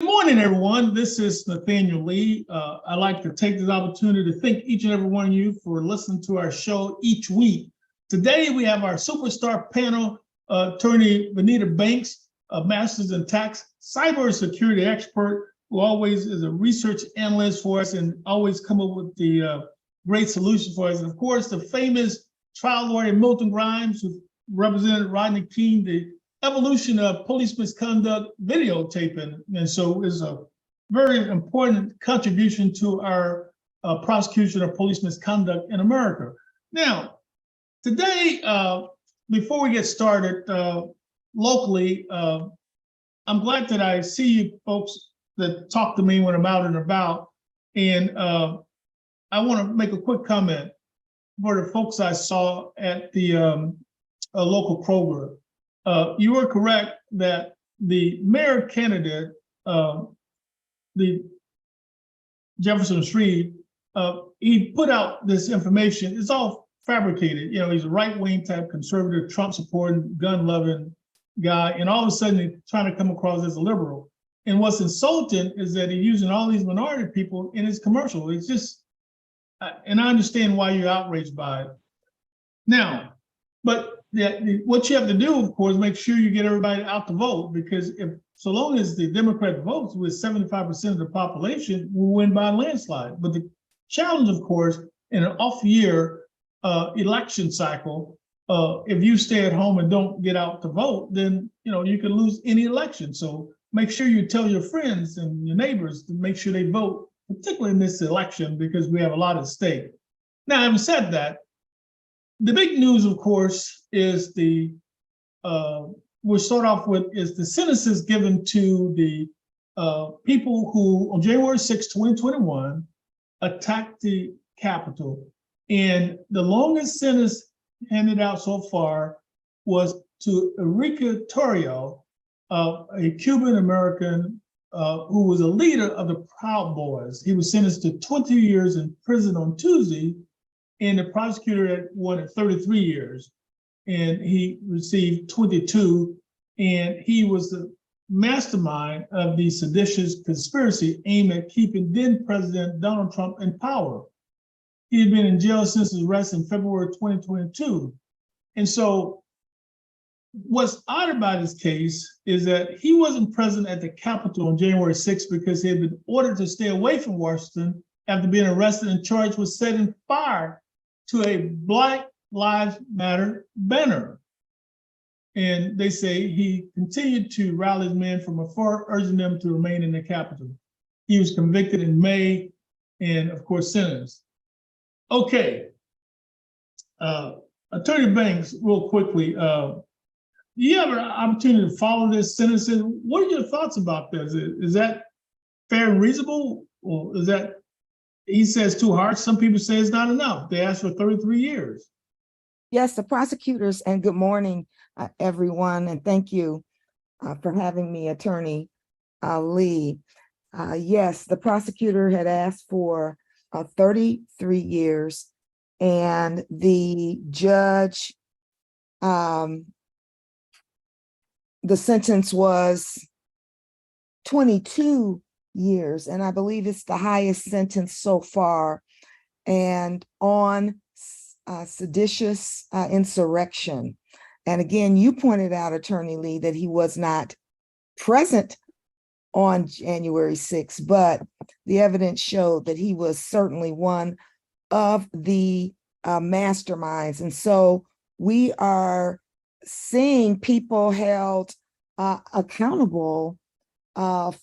Good morning, everyone. This is Nathaniel Lee. I'd like to take this opportunity to thank each and every one of you for listening to our show each week. Today, we have our superstar panel, attorney Vanita Banks, a master's in tax cybersecurity expert, who always is a research analyst for us and always come up with the great solutions for us. And of course, the famous trial lawyer Milton, who represented Rodney King, the evolution of police misconduct videotaping. And so is a very important contribution to our prosecution of police misconduct in America. Now, today, before we get started locally, I'm glad that I see you folks that talk to me when I'm out and about. And I want to make a quick comment for the folks I saw at the local Kroger. You were correct that the mayor candidate, the Jefferson Shreve, he put out this information. It's all fabricated. You know, he's a right-wing type conservative, Trump-supporting, gun-loving guy, and all of a sudden he's trying to come across as a liberal. And what's insulting is that he's using all these minority people in his commercial. It's just, and I understand why you're outraged by it. Now, but what you have to do, of course, make sure you get everybody out to vote, because if so long as the Democrat votes with 75% of the population, will win by a landslide. But the challenge, of course, in an off-year election cycle, if you stay at home and don't get out to vote, then you can lose any election. So make sure you tell your friends and your neighbors to make sure they vote, particularly in this election, because we have a lot at stake. Now, having said that, the big news, of course, is we'll start off with is the sentences given to the people who on January 6, 2021, attacked the Capitol. And the longest sentence handed out so far was to Enrique Torrio, a Cuban American who was a leader of the Proud Boys. He was sentenced to 20 years in prison on Tuesday, and the prosecutor had wanted 33 years, and he received 22, and he was the mastermind of the seditious conspiracy aimed at keeping then President Donald Trump in power. He had been in jail since his arrest in February 2022. And so what's odd about his case is that he wasn't present at the Capitol on January 6th because he had been ordered to stay away from Washington after being arrested and charged with setting fire to a Black Lives Matter banner. And they say he continued to rally his men from afar, urging them to remain in the Capitol. He was convicted in May and, of course, sentenced. Okay, Attorney Banks, real quickly, you have an opportunity to follow this sentencing. What are your thoughts about this? Is that fair and reasonable, or is that, he says, too harsh? Some people say it's not enough. They asked for 33 years. Yes, the prosecutors, and good morning, everyone, and thank you for having me, Attorney Lee. Yes, the prosecutor had asked for 33 years, and the judge, the sentence was 22 years, and I believe it's the highest sentence so far, and on seditious insurrection. And again, you pointed out, Attorney Lee, that he was not present on January 6th, but the evidence showed that he was certainly one of the masterminds. And so we are seeing people held accountable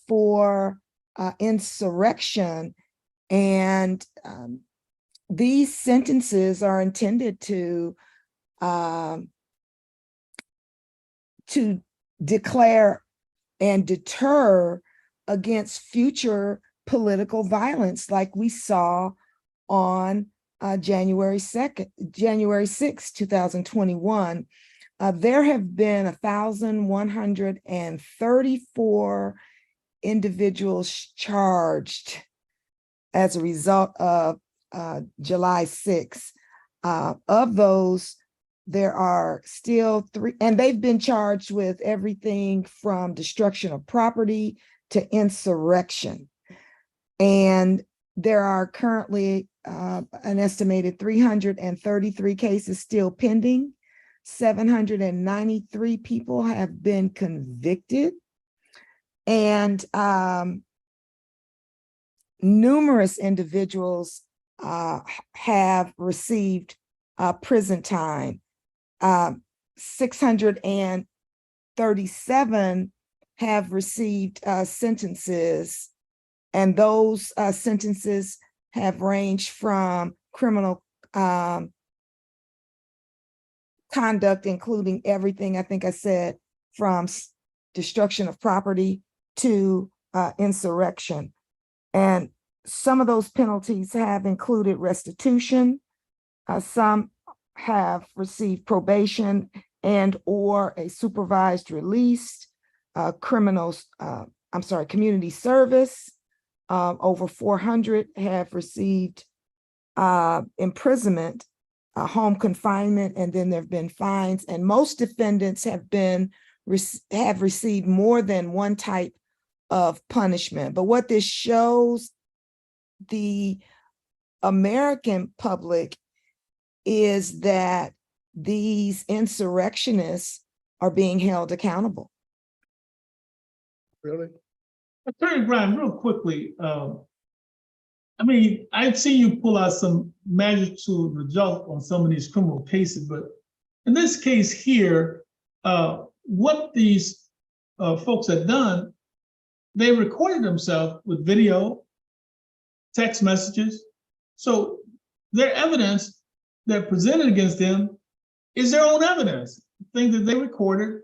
for insurrection, and these sentences are intended to declare and deter against future political violence, like we saw on January 6, 2021. There have been 1,134 individuals charged as a result of July 6th. Of those, there are still 3, and they've been charged with everything from destruction of property to insurrection. And there are currently an estimated 333 cases still pending. 793 people have been convicted. And numerous individuals have received prison time. 637 have received sentences, and those sentences have ranged from criminal conduct, including everything, I think I said, from destruction of property to insurrection. And some of those penalties have included restitution. Some have received probation and or a supervised release, community service. Over 400 have received imprisonment, home confinement, and then there have been fines. And most defendants have received more than one type of punishment. But what this shows the American public is that these insurrectionists are being held accountable. Really? Attorney Graham, real quickly, I mean, I've seen you pull out some magnitude result on some of these criminal cases, but in this case here, what these folks have done, they recorded themselves with video, text messages. So their evidence that presented against them is their own evidence, things that they recorded,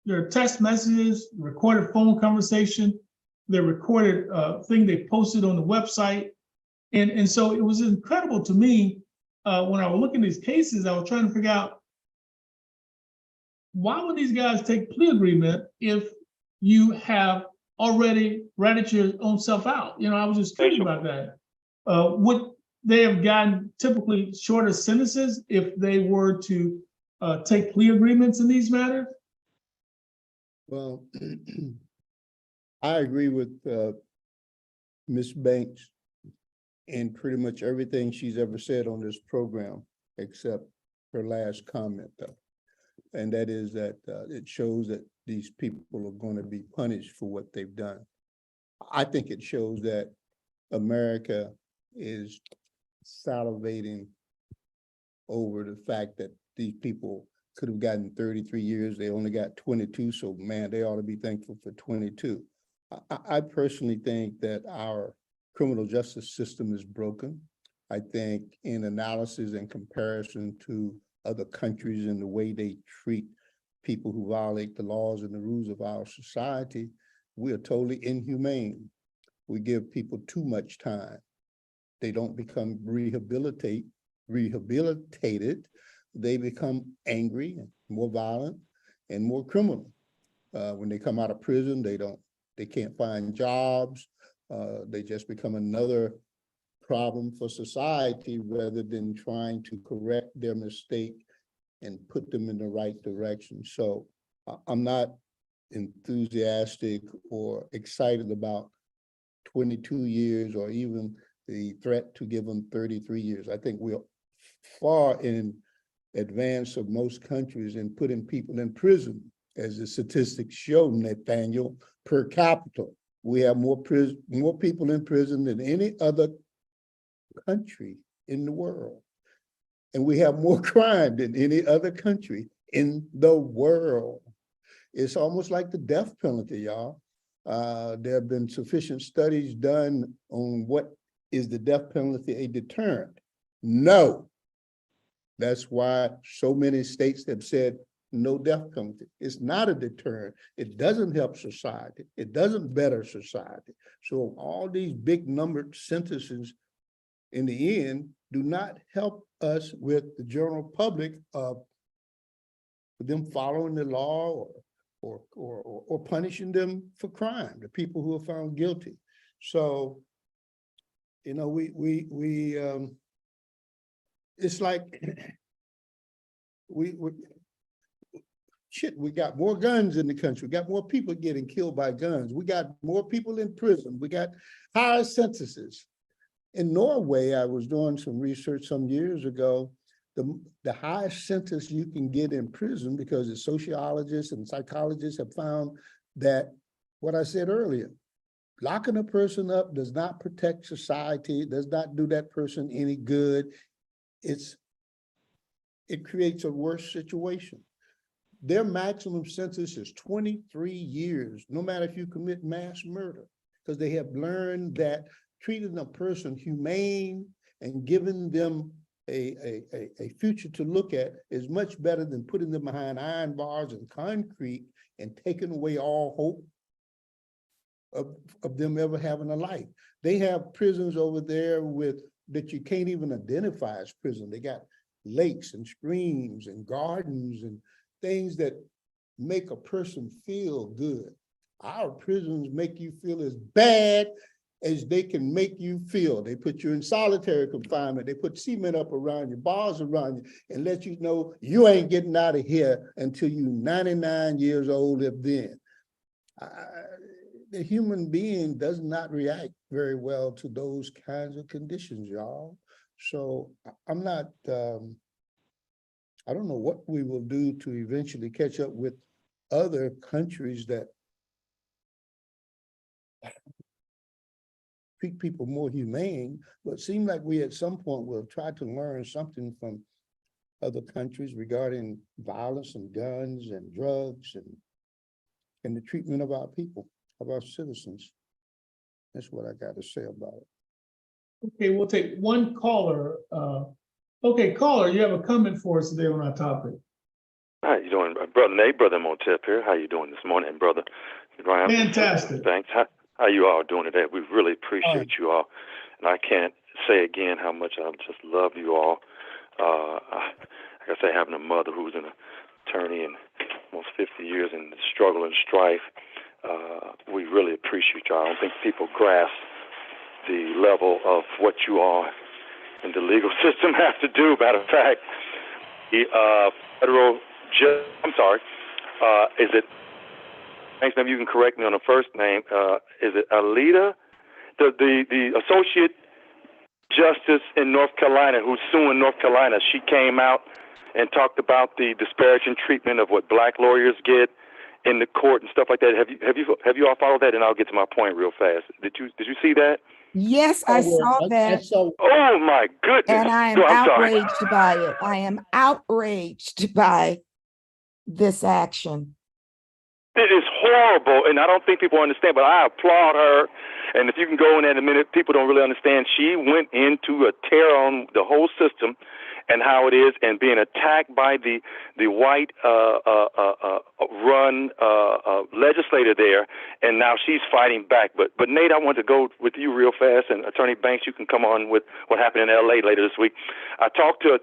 their text messages, recorded phone conversation, their recorded thing they posted on the website. And so it was incredible to me when I was looking at these cases, I was trying to figure out why would these guys take plea agreement if you have already ratted your own self out? You know, I was just curious about that. Would they have gotten typically shorter sentences if they were to take plea agreements in these matters? Well, I agree with Ms. Banks in pretty much everything she's ever said on this program, except her last comment, though. And that is that it shows that these people are going to be punished for what they've done. I think it shows that America is salivating over the fact that these people could have gotten 33 years. They only got 22. So man, they ought to be thankful for 22. I personally think that our criminal justice system is broken. I think in analysis and comparison to other countries and the way they treat people who violate the laws and the rules of our society, we are totally inhumane. We give people too much time. They don't become rehabilitated. They become angry and more violent and more criminal. When they come out of prison, they can't find jobs. They just become another problem for society rather than trying to correct their mistake and put them in the right direction. So I'm not enthusiastic or excited about 22 years or even the threat to give them 33 years. I think we're far in advance of most countries in putting people in prison. As the statistics show, Nathaniel, per capita, we have more people in prison than any other country in the world. And we have more crime than any other country in the world. It's almost like the death penalty, y'all. There have been sufficient studies done on what is the death penalty a deterrent? No. That's why so many states have said no death penalty. It's not a deterrent. It doesn't help society. It doesn't better society. So all these big numbered sentences in the end do not help us with the general public of them following the law or punishing them for crime, the people who are found guilty. So, you know, it's like shit, we got more guns in the country. We got more people getting killed by guns. We got more people in prison. We got higher sentences. In Norway, I was doing some research some years ago. The highest sentence you can get in prison, because the sociologists and psychologists have found that what I said earlier, locking a person up does not protect society, does not do that person any good. It creates a worse situation. Their maximum sentence is 23 years, no matter if you commit mass murder, because they have learned that treating a person humane and giving them a future to look at is much better than putting them behind iron bars and concrete and taking away all hope of them ever having a life. They have prisons over there that you can't even identify as prison. They got lakes and streams and gardens and things that make a person feel good. Our prisons make you feel as bad as they can make you feel. They put you in solitary confinement. They put cement up around you, bars around you, and let you know you ain't getting out of here until you're 99 years old if then. The human being does not react very well to those kinds of conditions, y'all. So I'm not, I don't know what we will do to eventually catch up with other countries that treat people more humane, but it seems like we at some point will try to learn something from other countries regarding violence and guns and drugs and the treatment of our people, of our citizens. That's what I got to say about it. Okay, we'll take one caller. Okay, caller, you have a comment for us today on our topic. How you doing, Brother Nate, Brother Montep here? How you doing this morning, Brother Graham? Fantastic. Thanks. How you all doing today? We really appreciate you all. And I can't say again how much I just love you all. Like I say, having a mother who's an attorney and almost 50 years in the struggle and strife, we really appreciate you all. I don't think people grasp the level of what you all in the legal system have to do. Matter of fact, the federal judge, is it, thanks, maybe you can correct me on the first name, is it Alita? The associate justice in North Carolina who's suing North Carolina, she came out and talked about the disparaging treatment of what black lawyers get in the court and stuff like that. Have you all followed that? And I'll get to my point real fast. Did you see that? Yes, I saw that. Oh my goodness. And I am outraged by it. I am outraged by this action. It is horrible, and I don't think people understand, but I applaud her. And if you can go in there in a minute, people don't really understand. She went into a tear on the whole system and how it is, and being attacked by the white run legislator there, and now she's fighting back. But Nate, I want to go with you real fast, and Attorney Banks, you can come on with what happened in L.A. later this week. I talked to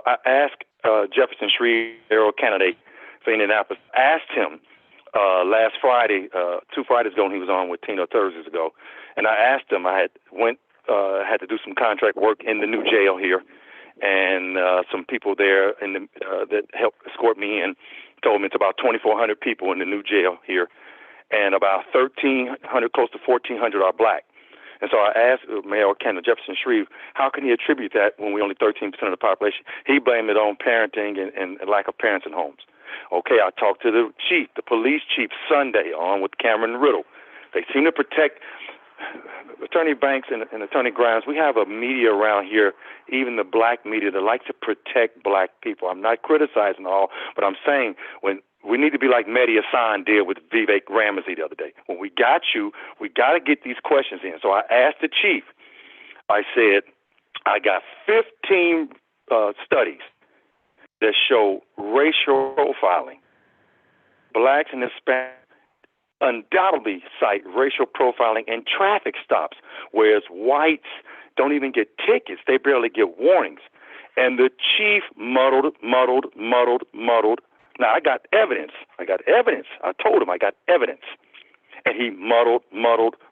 I asked Jefferson Shreve, mayoral candidate for Indianapolis, asked him last Friday, 2 Fridays ago, when he was on with Tino Thursdays ago, and I asked him, I had to do some contract work in the new jail here, and some people there that helped escort me in told me it's about 2,400 people in the new jail here, and about 1,300, close to 1,400 are black. And so I asked Mayor candidate Jefferson Shreve, how can he attribute that when we're only 13% of the population? He blamed it on parenting and lack of parents in homes. Okay, I talked to the chief, the police chief, Sunday on with Cameron Riddle. They seem to protect Attorney Banks and Attorney Grimes. We have a media around here, even the black media, that likes to protect black people. I'm not criticizing all, but I'm saying when we need to be like Mehdi Hassan did with Vivek Ramsey the other day. When we got you, we got to get these questions in. So I asked the chief, I said, I got 15 studies that show racial profiling. Blacks and Hispanics undoubtedly cite racial profiling in traffic stops, whereas whites don't even get tickets. They barely get warnings. And the chief muddled. Now, I got evidence. I told him I got evidence. And he muddled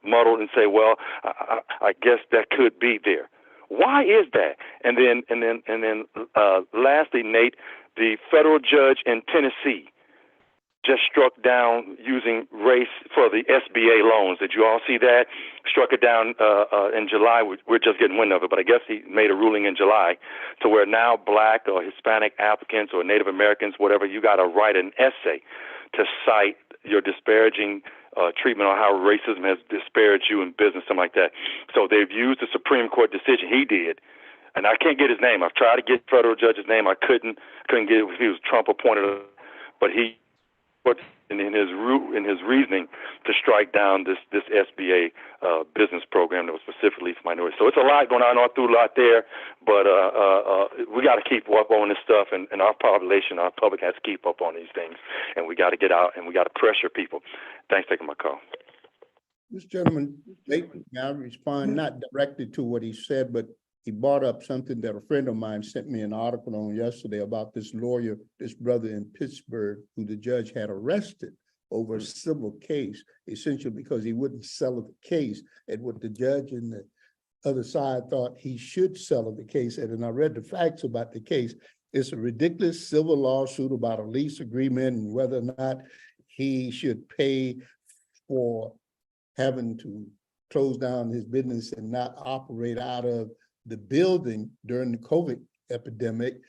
and say, well, I guess that could be there. Why is that? And then lastly, Nate, the federal judge in Tennessee just struck down using race for the SBA loans. Did you all see that? Struck it down in July. We're just getting wind of it, but I guess he made a ruling in July to where now Black or Hispanic applicants or Native Americans, whatever, you got to write an essay to cite your disparaging treatment on how racism has disparaged you in business, something like that. So they've used the Supreme Court decision he did, and I can't get his name. I've tried to get federal judge's name. I couldn't get it. He was Trump appointed, but he put in his reasoning to strike down this SBA business program that was specifically for minorities. So it's a lot going on all through a lot there, but we got to keep up on this stuff, and our population, our public has to keep up on these things, and we got to get out and we got to pressure people. Thanks for taking my call. This gentleman, I respond not directly to what he said, but he brought up something that a friend of mine sent me an article on yesterday about this lawyer, this brother in Pittsburgh, who the judge had arrested over a civil case, essentially because he wouldn't settle the case at what the judge and the other side thought he should settle the case at. And I read the facts about the case. It's a ridiculous civil lawsuit about a lease agreement and whether or not he should pay for having to close down his business and not operate out of the building during the COVID epidemic.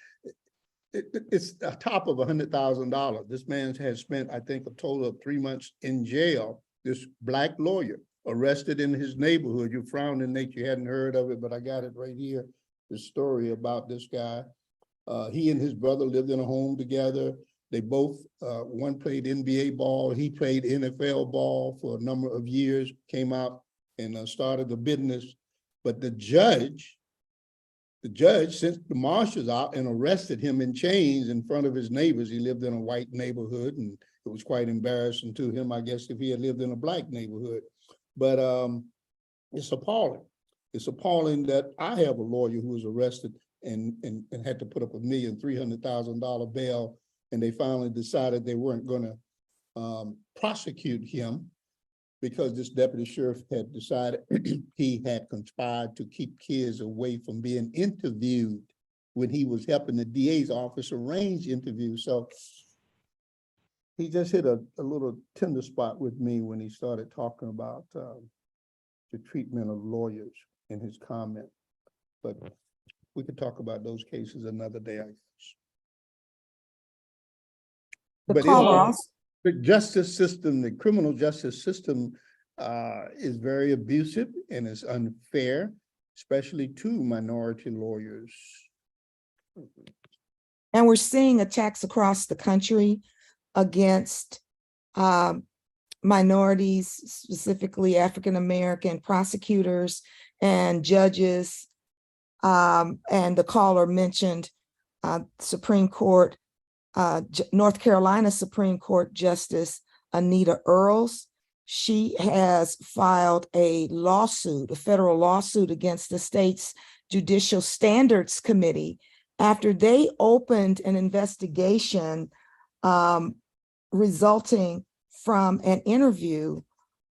It's a top of $100,000. This man has spent, I think, a total of 3 months in jail. This Black lawyer arrested in his neighborhood. You're frowning, Nate, you hadn't heard of it, but I got it right here. The story about this guy. He and his brother lived in a home together. They both, one played NBA ball. He played NFL ball for a number of years, came out and started the business. But the judge sent the marshals out and arrested him in chains in front of his neighbors. He lived in a white neighborhood, and it was quite embarrassing to him, I guess, if he had lived in a Black neighborhood. But it's appalling. It's appalling that I have a lawyer who was arrested and had to put up $1,300,000 bail, and they finally decided they weren't going to prosecute him because this deputy sheriff had decided he had conspired to keep kids away from being interviewed when he was helping the DA's office arrange interviews. So he just hit a little tender spot with me when he started talking about the treatment of lawyers in his comment. But we could talk about those cases another day, I guess. But the justice system, the criminal justice system is very abusive and is unfair, especially to minority lawyers. And we're seeing attacks across the country against minorities, specifically African-American prosecutors and judges. And the caller mentioned Supreme Court, North Carolina Supreme Court Justice Anita Earls. She has filed a lawsuit, a federal lawsuit against the state's Judicial Standards Committee after they opened an investigation resulting from an interview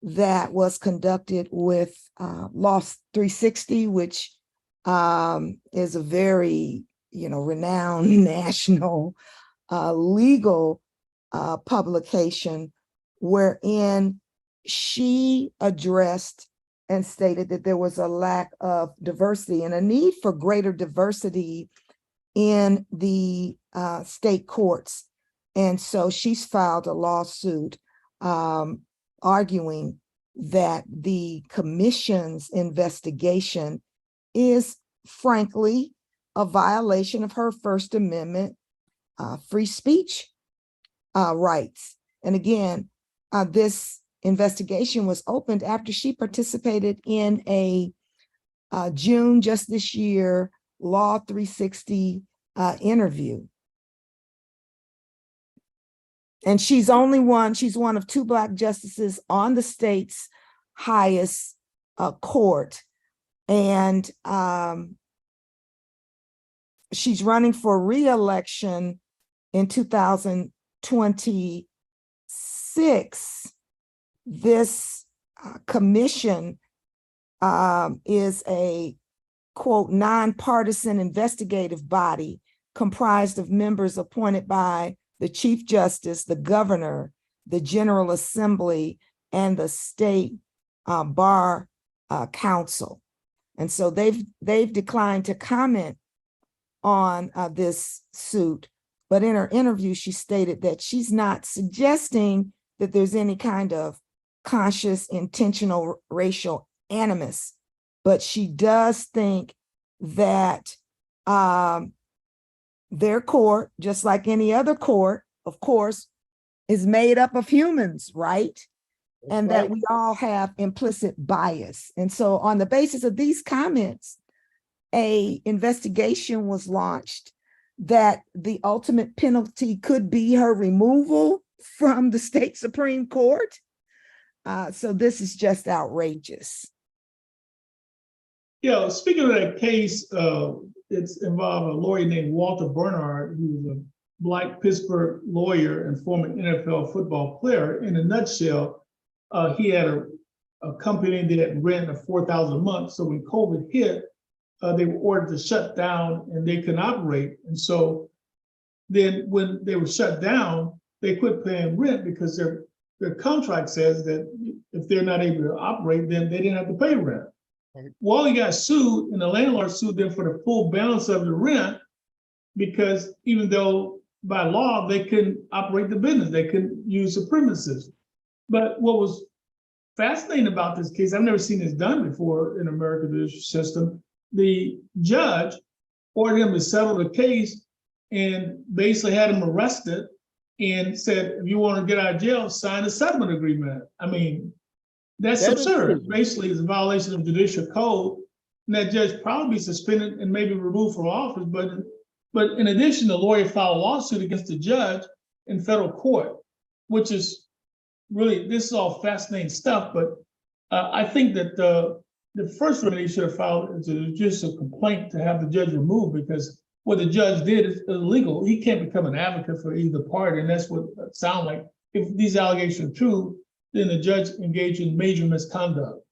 that was conducted with Law 360, which is a very, renowned national legal publication, wherein she addressed and stated that there was a lack of diversity and a need for greater diversity in the state courts. And so she's filed a lawsuit arguing that the commission's investigation is frankly a violation of her First Amendment free speech rights. And again, this investigation was opened after she participated in a June just this year Law 360 interview. And she's one of 2 Black justices on the state's highest court. And she's running for re-election in 2026. This commission is a, quote, nonpartisan investigative body comprised of members appointed by the Chief Justice, the Governor, the General Assembly, and the State Bar Council. And so they've declined to comment on this suit. But in her interview, she stated that she's not suggesting that there's any kind of conscious, intentional racial animus, but she does think that their court, just like any other court, of course, is made up of humans, right? And that we all have implicit bias. And so on the basis of these comments, an investigation was launched that the ultimate penalty could be her removal from the state Supreme Court. So this is just outrageous. Yeah, speaking of that case, it's involved a lawyer named Walter Bernard, who's a Black Pittsburgh lawyer and former NFL football player. In a nutshell, he had a company that rented $4,000 a month. So when COVID hit, they were ordered to shut down and they couldn't operate. And so then when they were shut down, they quit paying rent because their contract says that if they're not able to operate, then they didn't have to pay rent. Right. Well, he got sued and the landlord sued them for the full balance of the rent because even though by law they couldn't operate the business, they couldn't use the premises. But what was fascinating about this case, I've never seen this done before in American judicial system. The judge ordered him to settle the case and basically had him arrested and said, if you want to get out of jail, sign a settlement agreement. I mean, that's absurd. Basically, it's a violation of judicial code. And that judge probably be suspended and maybe removed from office. But in addition, the lawyer filed a lawsuit against the judge in federal court, which is really, this is all fascinating stuff. But I think that the first remedy should have filed is a judicial complaint to have the judge removed, because what the judge did is illegal. He can't become an advocate for either party, and that's what it sounds like. If these allegations are true, then the judge engaged in major misconduct.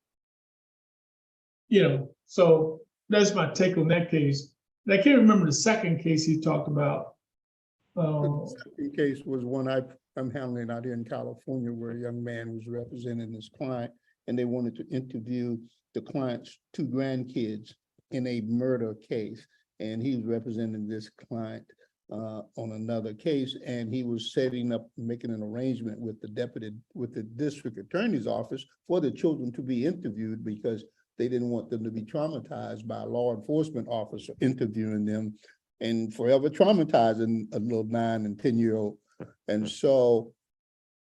So that's my take on that case. And I can't remember the second case he talked about. The second case was one I'm handling out here in California, where a young man was representing his client, and they wanted to interview the client's 2 grandkids in a murder case. And he was representing this client on another case, and he was making an arrangement with the district attorney's office for the children to be interviewed, because they didn't want them to be traumatized by a law enforcement officer interviewing them and forever traumatizing a little 9 and 10-year-old. And so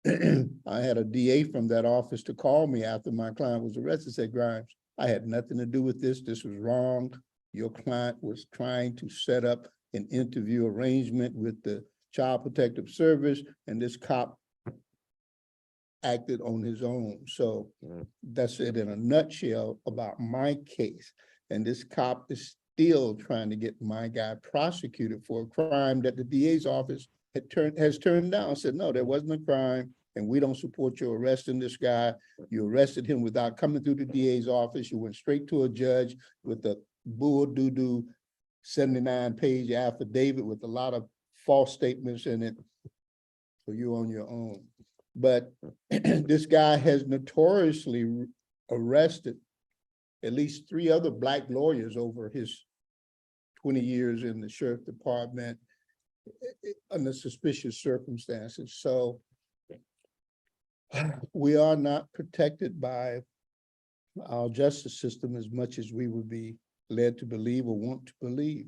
I had a DA from that office to call me after my client was arrested, said, Grimes, I had nothing to do with this. This was wrong. Your client was trying to set up an interview arrangement with the Child Protective Service, and this cop acted on his own. So that's it in a nutshell about my case. And this cop is still trying to get my guy prosecuted for a crime that the DA's office has turned down, said, no, there wasn't a crime, and we don't support you arresting this guy. You arrested him without coming through the DA's office. You went straight to a judge with a bull doo-doo 79-page affidavit with a lot of false statements in it. So you're on your own. But this guy has notoriously arrested at least 3 other Black lawyers over his 20 years in the sheriff department under suspicious circumstances. So we are not protected by our justice system as much as we would be led to believe or want to believe.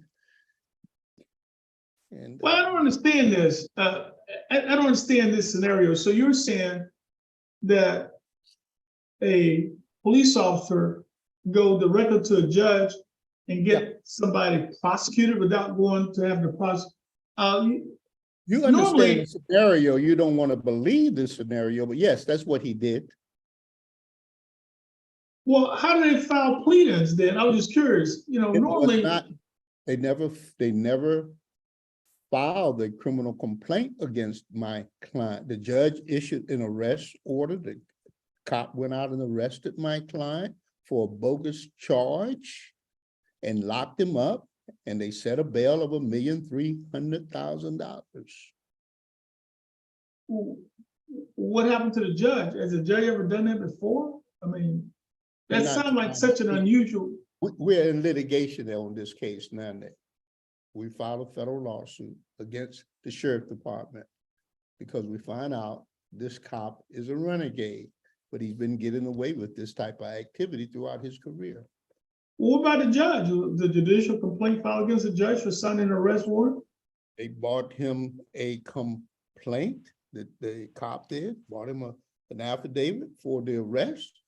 And well, I don't understand this. I don't understand this scenario. So you're saying that a police officer go directly to a judge and get somebody prosecuted without going to have the prosecute. You understand the scenario. You don't want to believe this scenario, but yes, that's what he did. Well, how do they file pleadings then? I was just curious. Normally they never filed a criminal complaint against my client. The judge issued an arrest order. The cop went out and arrested my client for a bogus charge and locked him up, and they set a bail of $1,300,000. what happened to the judge? Has the judge ever done that before? I mean, that Not sounds like trying- such an unusual. We're in litigation on this case now, Nick. We filed a federal lawsuit against the sheriff department because we find out this cop is a renegade, but he's been getting away with this type of activity throughout his career. What about the judge? The judicial complaint filed against the judge for signing an arrest warrant? They brought him a complaint that the cop did, brought him an affidavit for the arrest.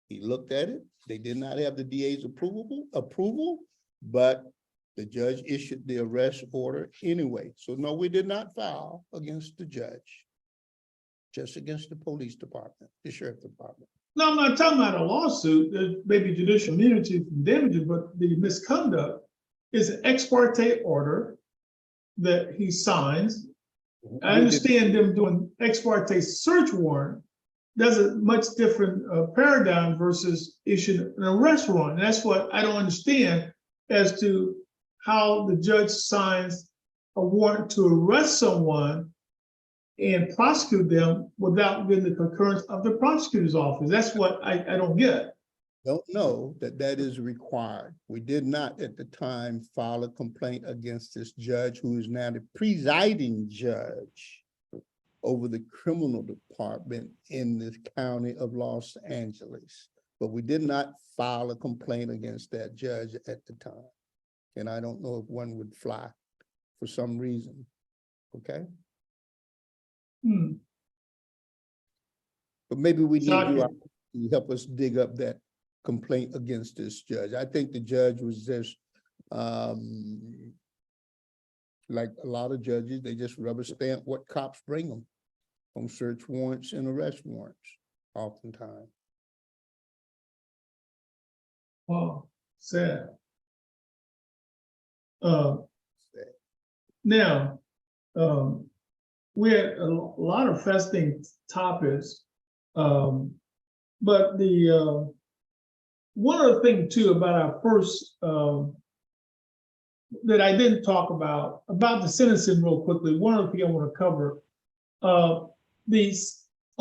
He looked at it. They did not have the DA's approval, but the judge issued the arrest order anyway. So no, we did not file against the judge, just against the police department, the sheriff department. No, I'm not talking about a lawsuit. There may be judicial immunity from damages, but the misconduct is an ex parte order that he signs. I understand them doing ex parte search warrant. That's a much different paradigm versus issuing an arrest warrant. And that's what I don't understand as to how the judge signs a warrant to arrest someone and prosecute them without getting the concurrence of the prosecutor's office. That's what I don't get. Don't know that that is required. We did not at the time file a complaint against this judge who is now the presiding judge over the criminal department in the county of Los Angeles. But we did not file a complaint against that judge at the time. And I don't know if one would fly for some reason, okay? But maybe we need you to help us dig up that complaint against this judge. I think the judge was just, like a lot of judges, they just rubber stamp what cops bring them on search warrants and arrest warrants, oftentimes. Wow, sad. Now, we had a lot of fascinating topics, but the one other thing too about our first that I didn't talk about the sentencing real quickly. One other thing I want to cover, on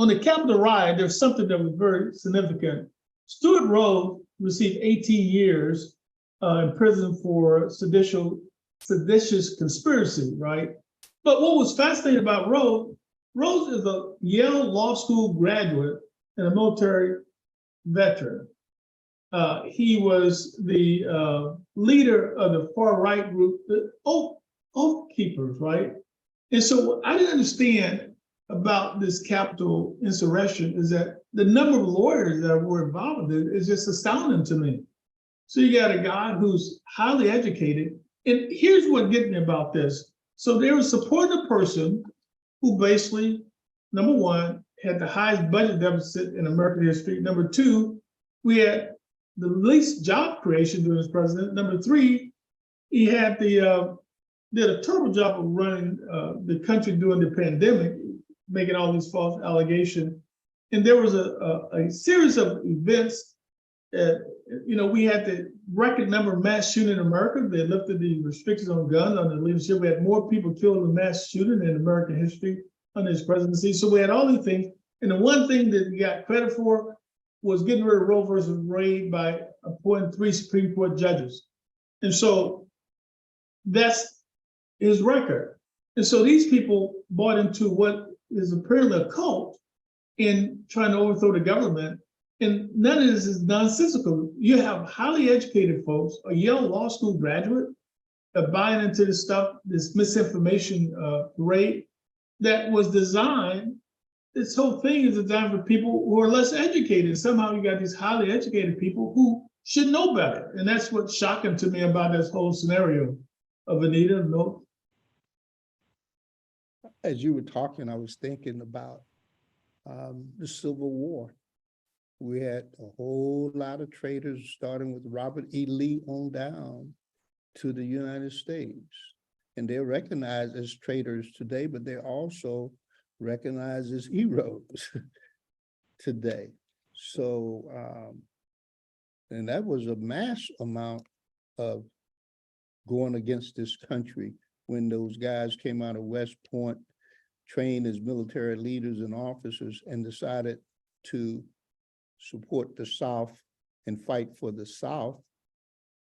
the Capitol riot, there's something that was very significant. Stuart Rhodes received 18 years in prison for seditious conspiracy, right? But what was fascinating about Rhodes is a Yale Law School graduate and a military veteran. He was the leader of the far right group, the Oath Keepers, right? And so what I didn't understand about this Capitol insurrection is that the number of lawyers that were involved in it is just astounding to me. So you got a guy who's highly educated, and here's what gets me about this. So they were supporting a person who basically, number one, had the highest budget deficit in American history. Number two, we had the least job creation during his presidency. Number three, he had did a terrible job of running the country during the pandemic, making all these false allegations. And there was a series of events. We had the record number of mass shootings in America. They lifted the restrictions on guns under leadership. We had more people killed in mass shooting in American history under his presidency. So we had all these things. And the one thing that he got credit for was getting rid of Roe versus Wade by appointing 3 Supreme Court judges. And so that's his record. And so these people bought into what is apparently a cult in trying to overthrow the government. And none of this is nonsensical. You have highly educated folks, a Yale Law School graduate, buying into this stuff, this misinformation parade that was designed. This whole thing is designed for people who are less educated. Somehow you got these highly educated people who should know better. And that's what's shocking to me about this whole scenario of Vanita. Milton. As you were talking, I was thinking about the Civil War. We had a whole lot of traitors, starting with Robert E. Lee on down to the United States. And they're recognized as traitors today, but they're also recognized as heroes today. So, and that was a mass amount of going against this country when those guys came out of West Point trained as military leaders and officers and decided to support the South and fight for the South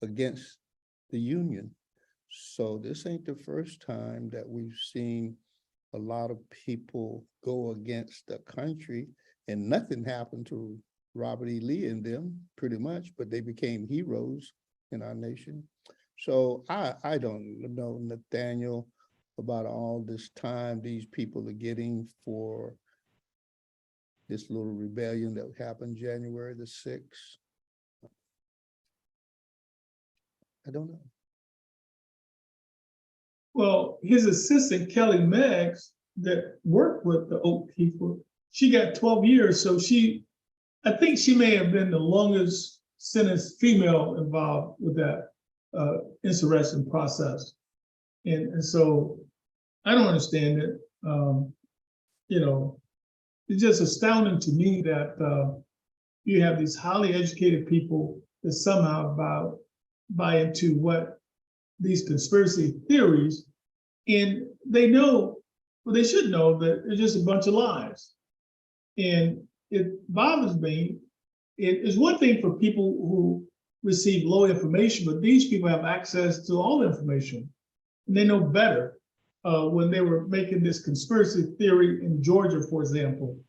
against the Union. So this ain't the first time that we've seen a lot of people go against the country, and nothing happened to Robert E. Lee and them pretty much, but they became heroes in our nation. So I don't know, Nathaniel, about all this time these people are getting for this little rebellion that happened January the 6th. I don't know. Well, his assistant, Kelly Meggs, that worked with the Oak people, she got 12 years. So I think she may have been the longest sentenced female involved with that insurrection process. And so I don't understand it. It's just astounding to me that you have these highly educated people that somehow buy into what these conspiracy theories, and they know, well, they should know that it's just a bunch of lies. And it bothers me. It is one thing for people who receive low information, but these people have access to all information, and they know better. When they were making this conspiracy theory in Georgia, for example,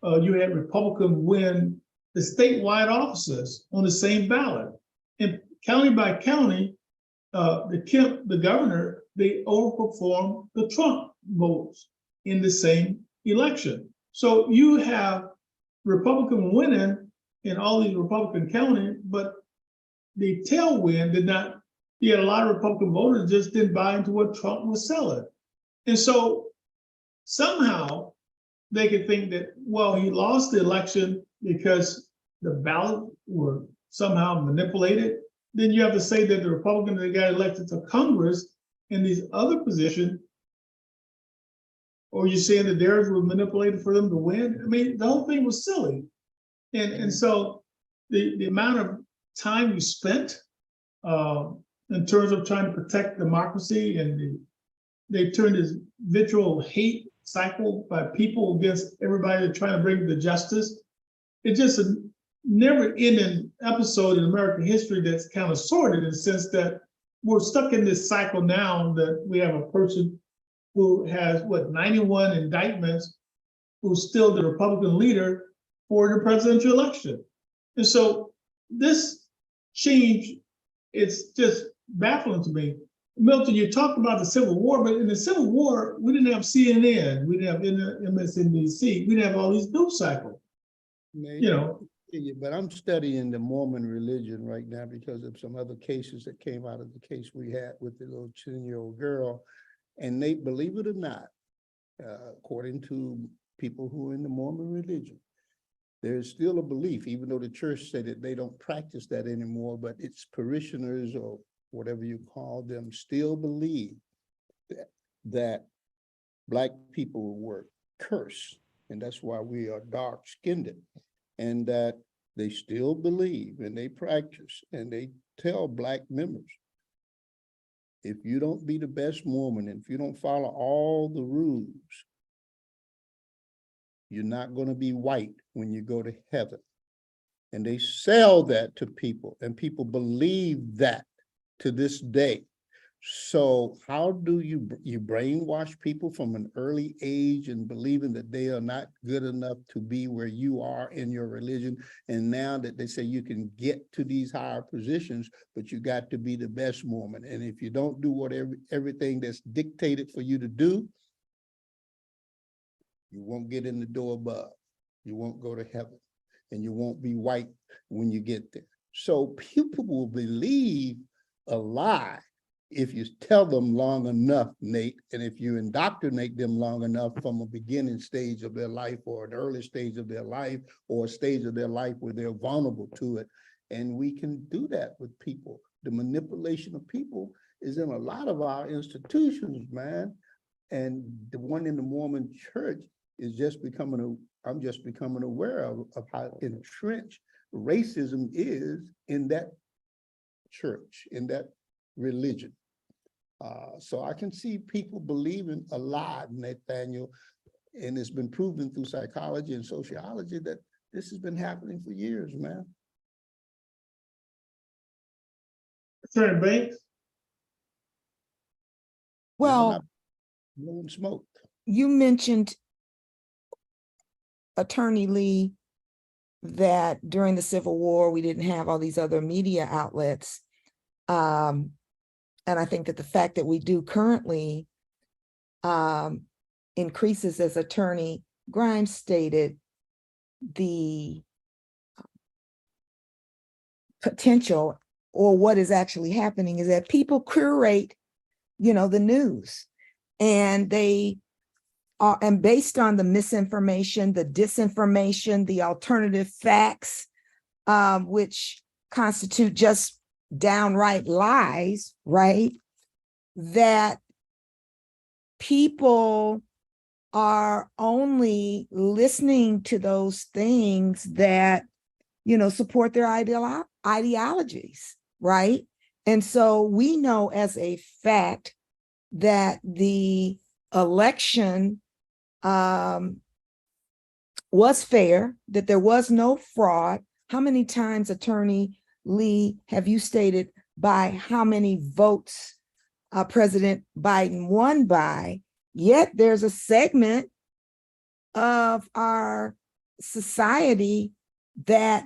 you had Republicans win the statewide offices on the same ballot. And county by county, the governor, they overperformed the Trump votes in the same election. So you have Republican winning in all these Republican counties, but the tailwind did not, you had a lot of Republican voters just didn't buy into what Trump was selling. And so somehow they could think that, well, he lost the election because the ballots were somehow manipulated. Then you have to say that the Republicans that got elected to Congress in these other positions, or you're saying that theirs were manipulated for them to win. I mean, the whole thing was silly. And so the amount of time you spent in terms of trying to protect democracy, and they turned this vitriol hate cycle by people against everybody trying to bring to justice. It's just a never-ending episode in American history that's kind of sordid in the sense that we're stuck in this cycle now that we have a person who has, 91 indictments, who's still the Republican leader for the presidential election. And so this change, it's just baffling to me. Milton, you talked about the Civil War, but in the Civil War, we didn't have CNN, we didn't have MSNBC, we didn't have all these news cycles. But I'm studying the Mormon religion right now because of some other cases that came out of the case we had with the little 10-year-old girl. And they, believe it or not, according to people who are in the Mormon religion, there's still a belief, even though the church said that they don't practice that anymore, but its parishioners or whatever you call them still believe that Black people were cursed. And that's why we are dark-skinned. And that they still believe and they practice and they tell Black members, if you don't be the best Mormon, and if you don't follow all the rules, you're not going to be white when you go to heaven. And they sell that to people, and people believe that to this day. So how do you brainwash people from an early age and believing that they are not good enough to be where you are in your religion? And now that they say you can get to these higher positions, but you got to be the best Mormon. And if you don't do everything that's dictated for you to do, you won't get in the door above. You won't go to heaven, and you won't be white when you get there. So people will believe a lie if you tell them long enough, Nate, and if you indoctrinate them long enough from a beginning stage of their life or an early stage of their life or a stage of their life where they're vulnerable to it. And we can do that with people. The manipulation of people is in a lot of our institutions, man. And the one in the Mormon church is just becoming, I'm just becoming aware of how entrenched racism is in that church, in that religion. So I can see people believing a lie, Nathaniel, And it's been proven through psychology and sociology that this has been happening for years, man. Attorney Banks? Well, Blowing smoke. you mentioned, Attorney Lee, that during the Civil War, we didn't have all these other media outlets. And I think that the fact that we do currently increases, as Attorney Grimes stated, the potential, or what is actually happening is that people curate, the news, and they are, and based on the misinformation, the disinformation, the alternative facts, which constitute just downright lies, right? That people are only listening to those things that, support their ideologies, right? And so we know as a fact that the election was fair, that there was no fraud. How many times, Attorney Lee, have you stated by how many votes President Biden won by? Yet there's a segment of our society that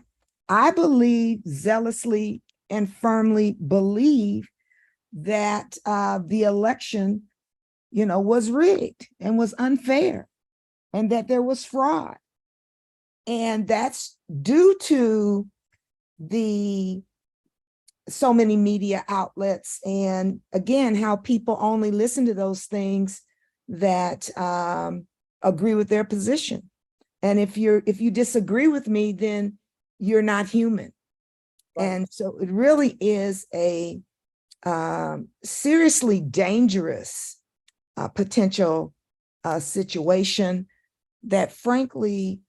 I believe zealously and firmly believe that the election, was rigged and was unfair, and that there was fraud. And that's due to the so many media outlets, and again, how people only listen to those things that agree with their position. And if you disagree with me, then you're not human. Right. And so it really is a seriously dangerous potential situation that frankly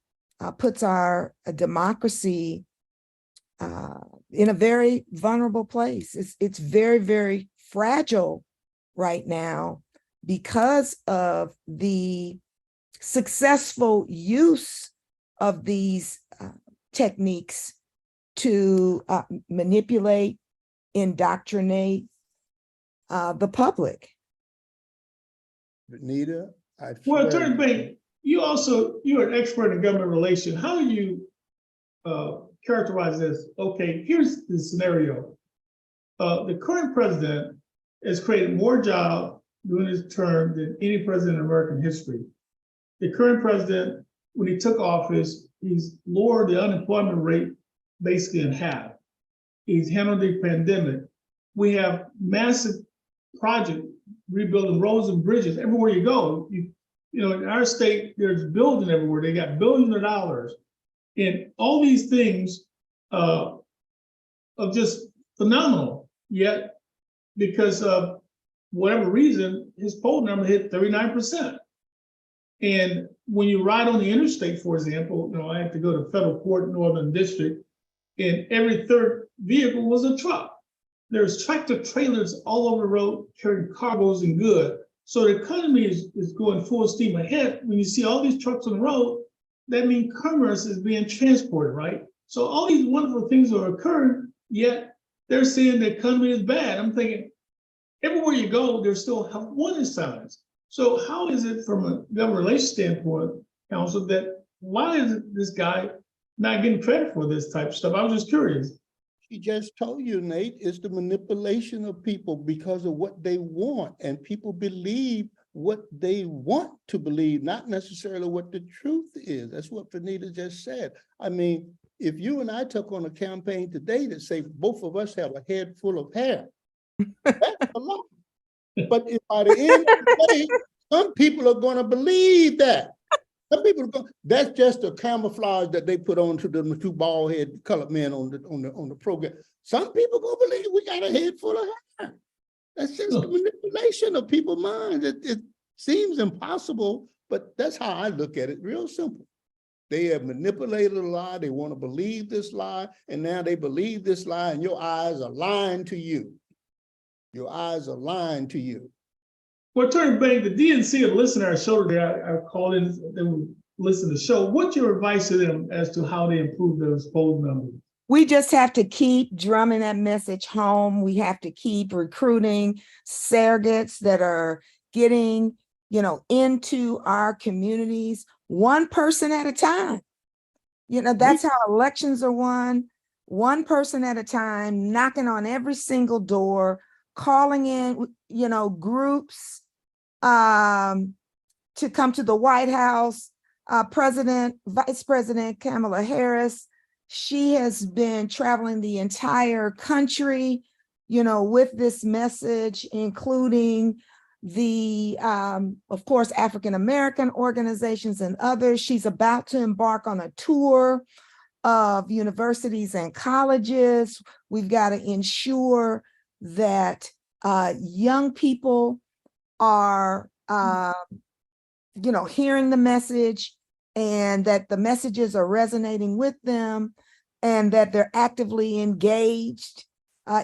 puts our democracy in a very vulnerable place. It's very, very fragile right now because of the successful use of these techniques to manipulate, indoctrinate the public. Vanita, well, Attorney Banks, you're an expert in government relations. How do you characterize this? Okay, here's the scenario. The current president has created more jobs during his term than any president in American history. The current president, when he took office, he's lowered the unemployment rate basically in half. He's handled the pandemic. We have massive projects rebuilding roads and bridges everywhere you go. In our state, there's building everywhere. They got billions of dollars. And all these things are just phenomenal. Yet, because of whatever reason, his poll number hit 39%. And when you ride on the interstate, for example, I had to go to federal court in Northern District, and every third vehicle was a truck. There's tractor trailers all over the road carrying cargoes and goods. So the economy is going full steam ahead. When you see all these trucks on the road, that means commerce is being transported, right? So all these wonderful things are occurring, yet they're saying the economy is bad. I'm thinking, everywhere you go, there's still health warning signs. So how is it from a government relations standpoint, counsel, that why is this guy not getting credit for this type of stuff? I was just curious. He just told you, Nate, it's the manipulation of people because of what they want, and people believe what they want to believe, not necessarily what the truth is. That's what Vanita just said. I mean, if you and I took on a campaign today that say both of us have a head full of hair, that's a lot. But if by the end of the day, some people are going to believe that. Some people are going, that's just a camouflage that they put on to the two bald head colored men on the program. Some people gonna believe we got a head full of hair. That's just the manipulation of people's minds. It seems impossible, but that's how I look at it. Real simple. They have manipulated a lie. They want to believe this lie, and now they believe this lie, and your eyes are lying to you. Your eyes are lying to you. Well, Attorney Bank, the DNC will listen to our show today. I called in, they will listen to the show. What's your advice to them as to how they improve those poll numbers? We just have to keep drumming that message home. We have to keep recruiting surrogates that are getting, into our communities, one person at a time. That's how elections are won, one person at a time, knocking on every single door, calling in, groups to come to the White House. Vice President Kamala Harris, she has been traveling the entire country, with this message, including the, of course, African-American organizations and others. She's about to embark on a tour of universities and colleges. We've got to ensure that young people are, hearing the message, and that the messages are resonating with them, and that they're actively engaged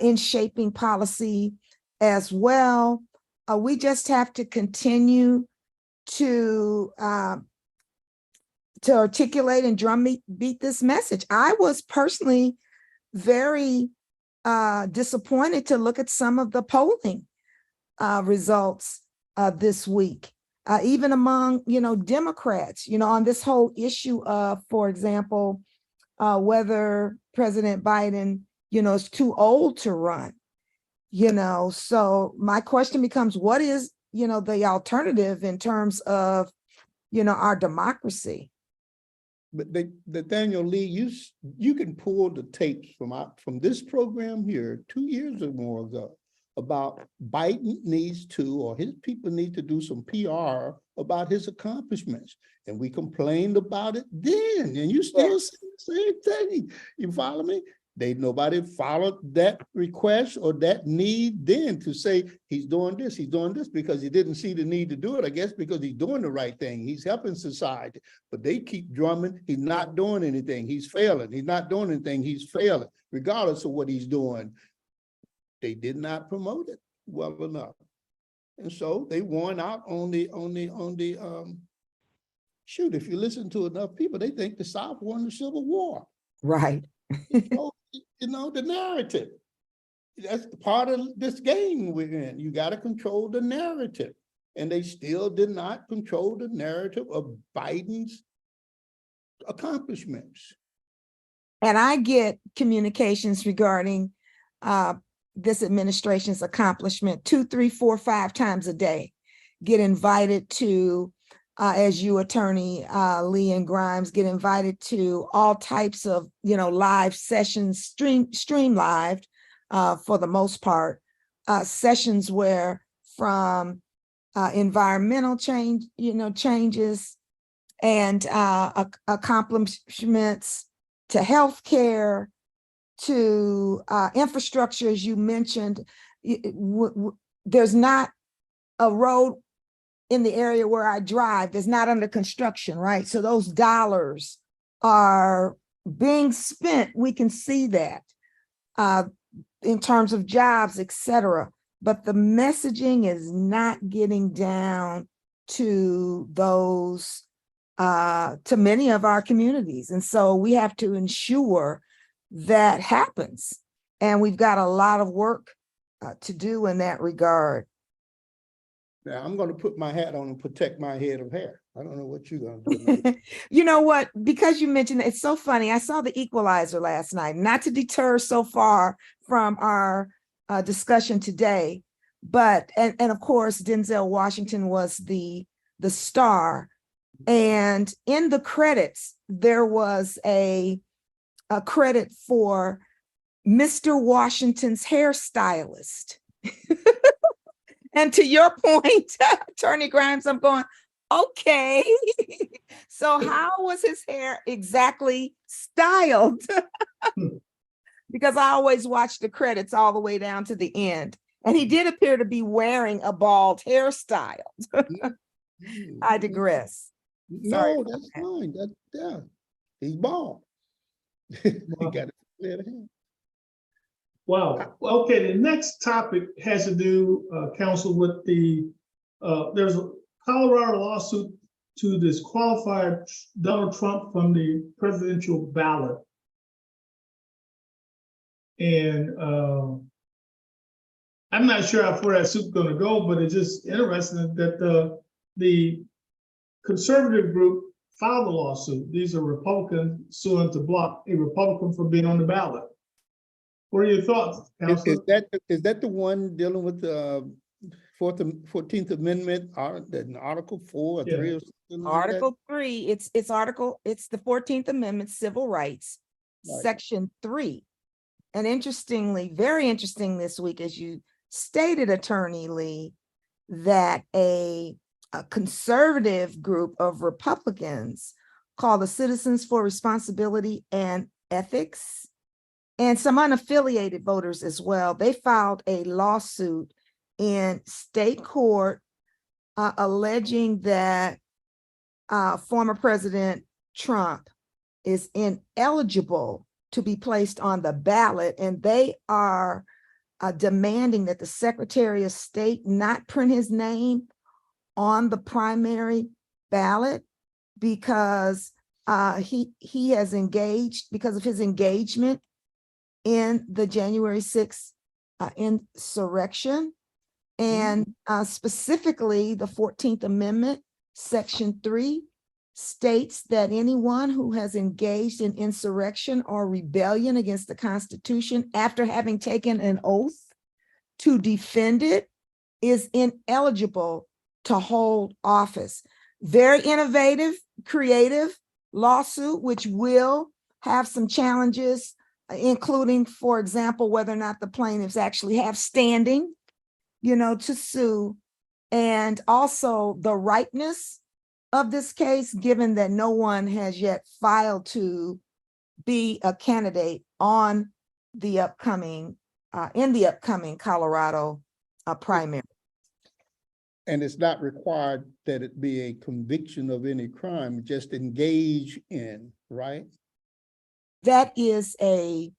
in shaping policy as well. We just have to continue to articulate and drumbeat this message. I was personally very disappointed to look at some of the polling results this week. Even among, Democrats, on this whole issue of, for example, whether President Biden, is too old to run, so my question becomes, what is, the alternative in terms of, our democracy? But Nathaniel Lee, you can pull the tapes from this program here 2 years or more ago about Biden needs to, or his people need to do some PR about his accomplishments. And we complained about it then, and you still say the same thing. You follow me? Nobody followed that request or that need then to say he's doing this because he didn't see the need to do it, I guess, because he's doing the right thing. He's helping society, but they keep drumming. He's not doing anything. He's failing. He's not doing anything. He's failing, regardless of what he's doing. They did not promote it well enough. And so they won out on the shoot, if you listen to enough people, they think the South won the Civil War. Right. So, the narrative. That's part of this game we're in. You got to control the narrative. And they still did not control the narrative of Biden's accomplishments. And I get communications regarding this administration's accomplishment 2, 3, 4, 5 times a day. Get invited to, as you, Attorney Lee and Grimes, get invited to all types of, live sessions, stream live for the most part, sessions where from environmental change, changes and accomplishments to healthcare, to infrastructure, as you mentioned. There's not a road in the area where I drive that's not under construction, right? So those dollars are being spent. We can see that in terms of jobs, et cetera. But the messaging is not getting down to those, to many of our communities. And so we have to ensure that happens. And we've got a lot of work to do in that regard. Now, I'm going to put my hat on and protect my head of hair. I don't know what you're going to do. You know what? Because you mentioned it, it's so funny. I saw The Equalizer last night, not to deter so far from our discussion today, but, and of course, Denzel Washington was the star. And in the credits, there was a credit for Mr. Washington's hairstylist. And to your point, Attorney Grimes, I'm going, okay. So how was his hair exactly styled? Because I always watch the credits all the way down to the end. And he did appear to be wearing a bald hairstyle. I digress. No, that's fine. He's bald. He got it clear to him. Wow. Okay, the next topic has to do, Council, with the there's a Colorado lawsuit to disqualify Donald Trump from the presidential ballot. And I'm not sure how far that suit's going to go, but it's just interesting that the conservative group filed a lawsuit. These are Republicans suing to block a Republican from being on the ballot. What are your thoughts, Councilor? Is that the one dealing with the 14th Amendment, Article 4 or 3 or something like that? Article 3, it's the 14th Amendment, Civil Rights, Right. Section 3. And interestingly, very interesting this week, as you stated, Attorney Lee, that a conservative group of Republicans called the Citizens for Responsibility and Ethics, and some unaffiliated voters as well, they filed a lawsuit in state court alleging that former President Trump is ineligible to be placed on the ballot, and they are demanding that the Secretary of State not print his name on the primary ballot because he has engaged, because of his engagement in the January 6th insurrection. And specifically, the 14th Amendment, Section 3, states that anyone who has engaged in insurrection or rebellion against the Constitution after having taken an oath to defend it is ineligible to hold office. Very innovative, creative lawsuit, which will have some challenges, including, for example, whether or not the plaintiffs actually have standing, to sue, and also the ripeness of this case, given that no one has yet filed to be a candidate on the upcoming, in the upcoming Colorado primary. And it's not required that it be a conviction of any crime, just engage in, right? That is a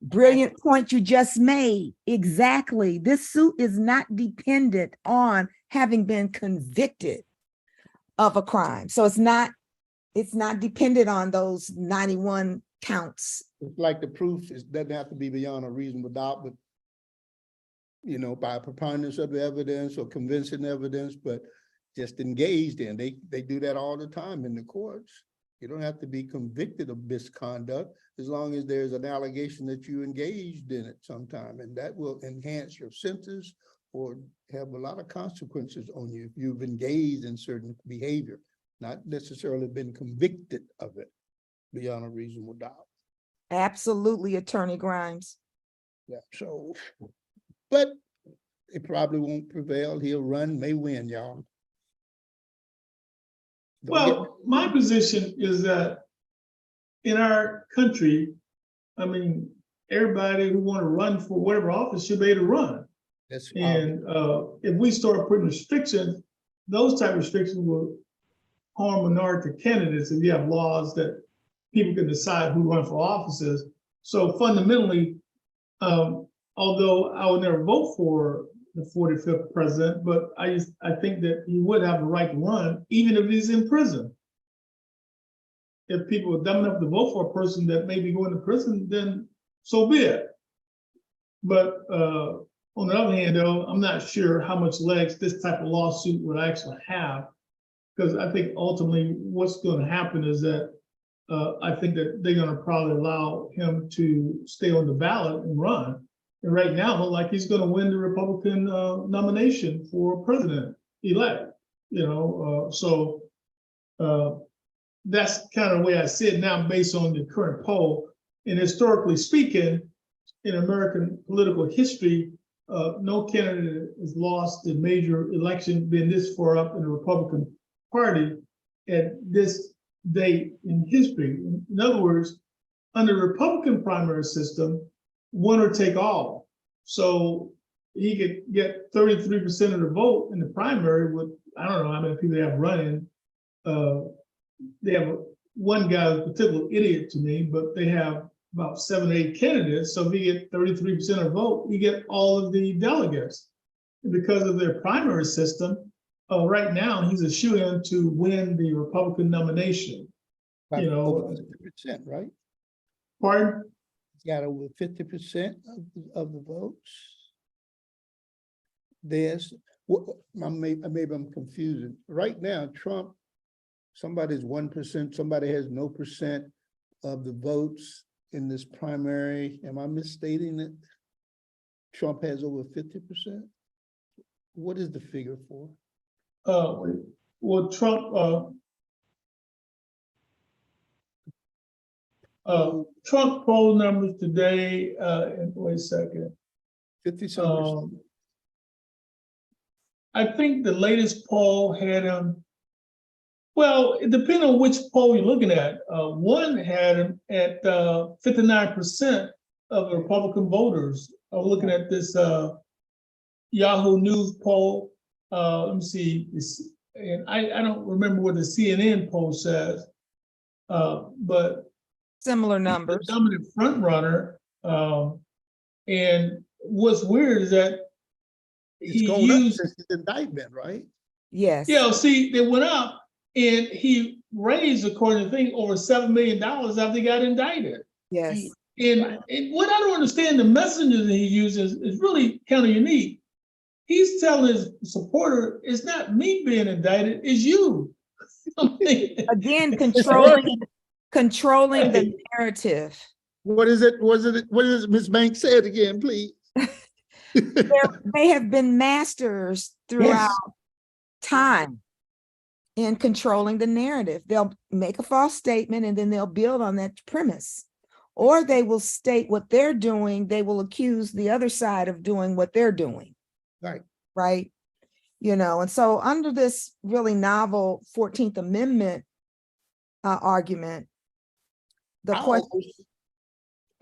brilliant point you just made. Exactly. This suit is not dependent on having been convicted of a crime. So it's not dependent on those 91 counts. It's like the proof doesn't have to be beyond a reasonable doubt, but by preponderance of the evidence or convincing evidence, but just engaged in. They do that all the time in the courts. You don't have to be convicted of misconduct as long as there's an allegation that you engaged in it sometime, and that will enhance your sentence or have a lot of consequences on you if you've engaged in certain behavior, not necessarily been convicted of it beyond a reasonable doubt. Absolutely, Attorney Grimes. Yeah, so, but it probably won't prevail. He'll run, may win, y'all. Well, my position is that in our country, I mean, everybody who want to run for whatever office should be able to run. That's And if we start putting restrictions, those type of restrictions will harm minority candidates if you have laws that people can decide who run for offices. So fundamentally, although I would never vote for the 45th president, but I think that he would have the right to run, even if he's in prison. If people are dumb enough to vote for a person that may be going to prison, then so be it. But on the other hand, though, I'm not sure how much legs this type of lawsuit would actually have, because I think ultimately what's going to happen is that I think that they're going to probably allow him to stay on the ballot and run. And right now, like he's going to win the Republican nomination for president-elect, so that's kind of the way I see it now based on the current poll. And historically speaking, in American political history, no candidate has lost a major election been this far up in the Republican Party at this date in history. In other words, under the Republican primary system, winner take all. So he could get 33% of the vote in the primary with, I don't know how many people they have running. They have one guy who's a particular idiot to me, but they have about 7 or 8 candidates. So if he get 33% of the vote, you get all of the delegates. because of their primary system, right now he's a shoo-in to win the Republican nomination. You know, over 50%, right? pardon? He's got over 50% of the votes. There's maybe I'm confusing. Right now, Trump, somebody's 1%, somebody has no percent of the votes in this primary. Am I misstating it? Trump has over 50%. What is the figure for? Well, Trump, Trump poll numbers today, wait a second. 50-some%. I think the latest poll had him, well, it depends on which poll you're looking at. One had him at 59% of the Republican voters. I was looking at this Yahoo News poll. Let me see, and I don't remember what the CNN poll says, but Similar numbers. the dominant front runner. And what's weird is that It's going up since his indictment, right? Yes. Yeah, see, they went up and he raised, according to the thing, over $7 million after he got indicted. Yes. And what I don't understand, the messenger that he uses is really kind of unique. He's telling his supporter, it's not me being indicted, it's you. Again, controlling the narrative. What is it? What is it? Ms. Banks, say it again, please. They have been masters throughout time in controlling the narrative. They'll make a false statement and then they'll build on that premise. Or they will state what they're doing. They will accuse the other side of doing what they're doing. Right. Right. You know, and so under this really novel 14th Amendment argument, the question.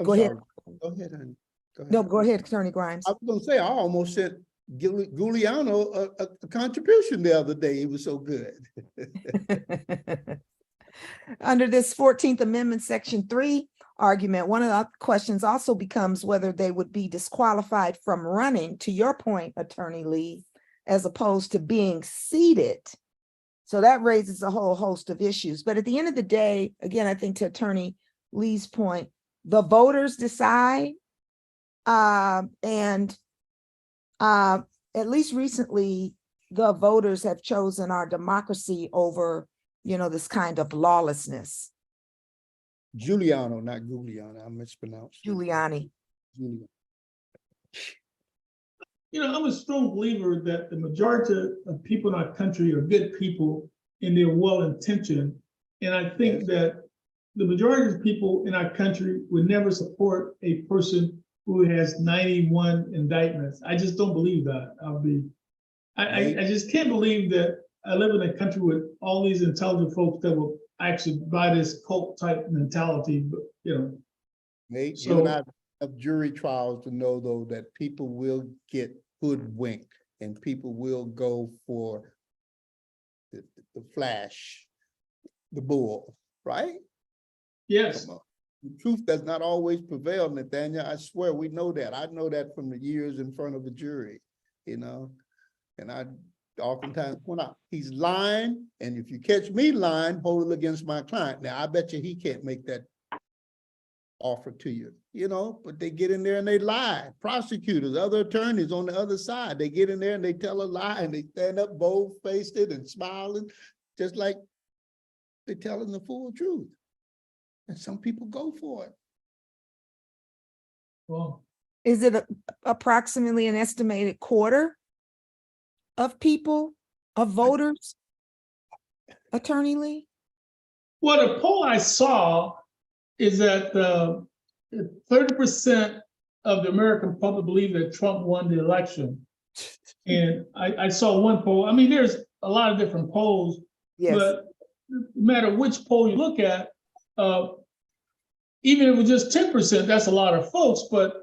Go ahead. Go ahead, honey. Go ahead. No, go ahead, Attorney Grimes. I was going to say, I almost sent Giuliano a contribution the other day. It was so good. Under this 14th Amendment, Section 3 argument, one of the questions also becomes whether they would be disqualified from running, to your point, Attorney Lee, as opposed to being seated. So that raises a whole host of issues. But at the end of the day, again, I think to Attorney Lee's point, the voters decide. And at least recently, the voters have chosen our democracy over, you know, this kind of lawlessness. Giuliano, not Giuliano. I mispronounced. Giuliani. Giuliano. You know, I'm a strong believer that the majority of people in our country are good people and they're well-intentioned. And I think that the majority of people in our country would never support a person who has 91 indictments. I just don't believe that. I just can't believe that I live in a country with all these intelligent folks that will actually buy this cult type mentality, but you know. Nate, So, you and I have jury trials to know though that people will get hoodwinked and people will go for the flash, the bull, right? yes. The truth does not always prevail, Nathaniel. I swear we know that. I know that from the years in front of a jury, you know, and I oftentimes point out he's lying. And if you catch me lying, hold it against my client. Now, I bet you he can't make that offer to you, you know, but they get in there and they lie. Prosecutors, other attorneys on the other side, they get in there and they tell a lie and they stand up bold-faced and smiling, just like they're telling the full truth. And some people go for it. Well, Is it approximately an estimated quarter of people, of voters, Attorney Lee? well, the poll I saw is that 30% of the American public believe that Trump won the election. And I saw one poll. I mean, there's a lot of different polls, Yes. but no matter which poll you look at, even if it was just 10%, that's a lot of folks. But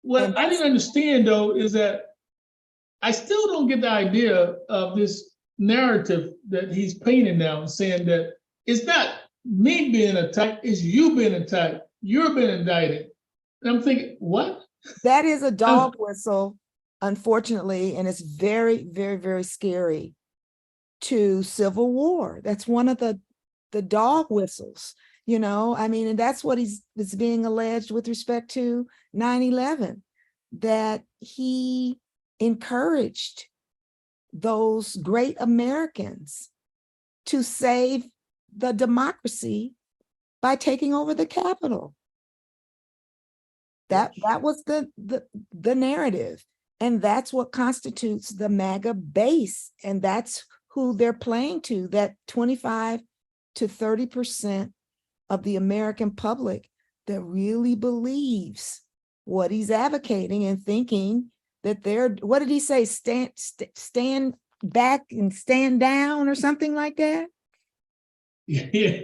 what I didn't understand, though, is that I still don't get the idea of this narrative that he's painting now and saying that it's not me being attacked, it's you being attacked. You're being indicted. And I'm thinking, what? That is a dog whistle unfortunately, and it's very, very, very scary, to civil war. That's one of the dog whistles, you know, I mean, and that's what is being alleged with respect to 9/11, that he encouraged those great Americans to save the democracy by taking over the Capitol. That was the narrative. And that's what constitutes the MAGA base. And that's who they're playing to, that 25 to 30% of the American public that really believes what he's advocating and thinking that they're, what did he say? Stand back and stand down or something like that? Yeah.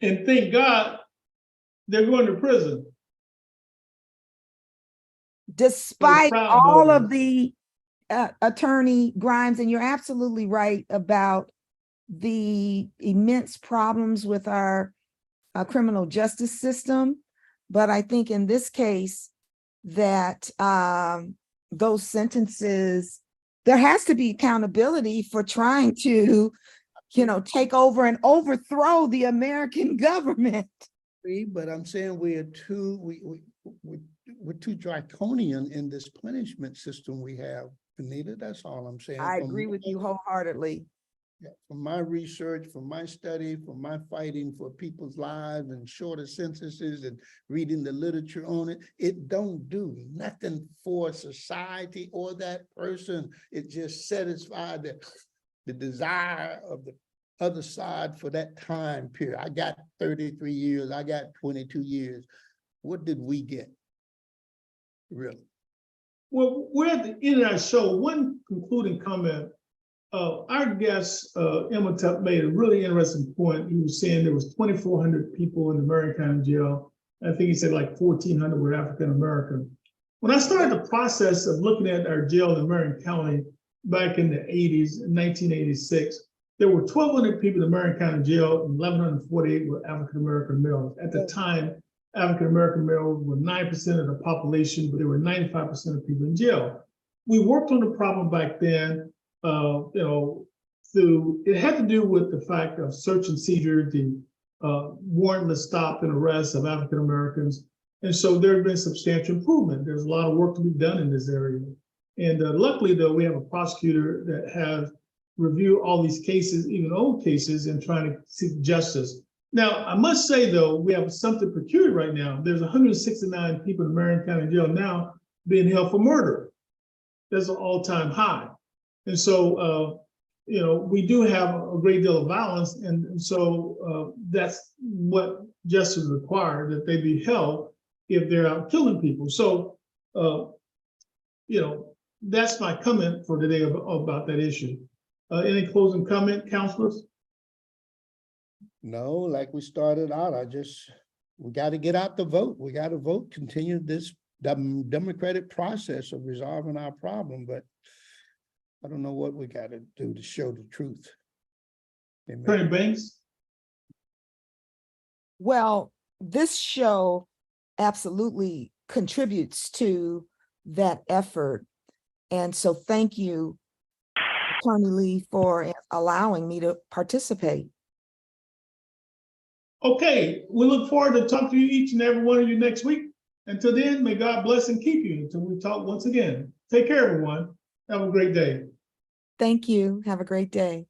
And thank God they're going to prison. Despite Proud all Boys. of the Attorney Grimes, and you're absolutely right about the immense problems with our criminal justice system. But I think in this case that those sentences, there has to be accountability for trying to, you know, take over and overthrow the American government. But I'm saying we're too draconian in this punishment system we have, Vanita. That's all I'm saying. I agree with you wholeheartedly. Yeah, from my research, from my study, from my fighting for people's lives and shorter sentences and reading the literature on it, it don't do nothing for society or that person. It just satisfies the desire of the other side for that time period. I got 33 years, I got 22 years. What did we get? Really? Well, we're at the end of our show. One concluding comment. Our guest, Imhotep, made a really interesting point. He was saying there was 2,400 people in the Marion County Jail. I think he said like 1,400 were African American. When I started the process of looking at our jail in Marion County back in the 80s, in 1986, there were 1,200 people in the Marion County Jail, and 1,148 were African American males. At the time, African American males were 9% of the population, but there were 95% of people in jail. We worked on the problem back then. It had to do with the fact of search and seizure, the warrantless stop and arrest of African Americans. And so there has been substantial improvement. There's a lot of work to be done in this area. And luckily, though, we have a prosecutor that has reviewed all these cases, even old cases, and trying to seek justice. Now, I must say, though, we have something peculiar right now. There's 169 people in Marion County Jail now being held for murder. That's an all-time high. And so, we do have a great deal of violence. And so that's what justice requires, that they be held if they're out killing people. So, that's my comment for today about that issue. Any closing comment, counselors? No, like we started out, we got to get out the vote. We got to vote, continue this democratic process of resolving our problem. But I don't know what we got to do to show the truth. Attorney Banks? Well, this show absolutely contributes to that effort. And so thank you, Attorney Lee, for allowing me to participate. Okay, we look forward to talking to you, each and every one of you, next week. Until then, may God bless and keep you until we talk once again. Take care, everyone. Have a great day. Thank you. Have a great day.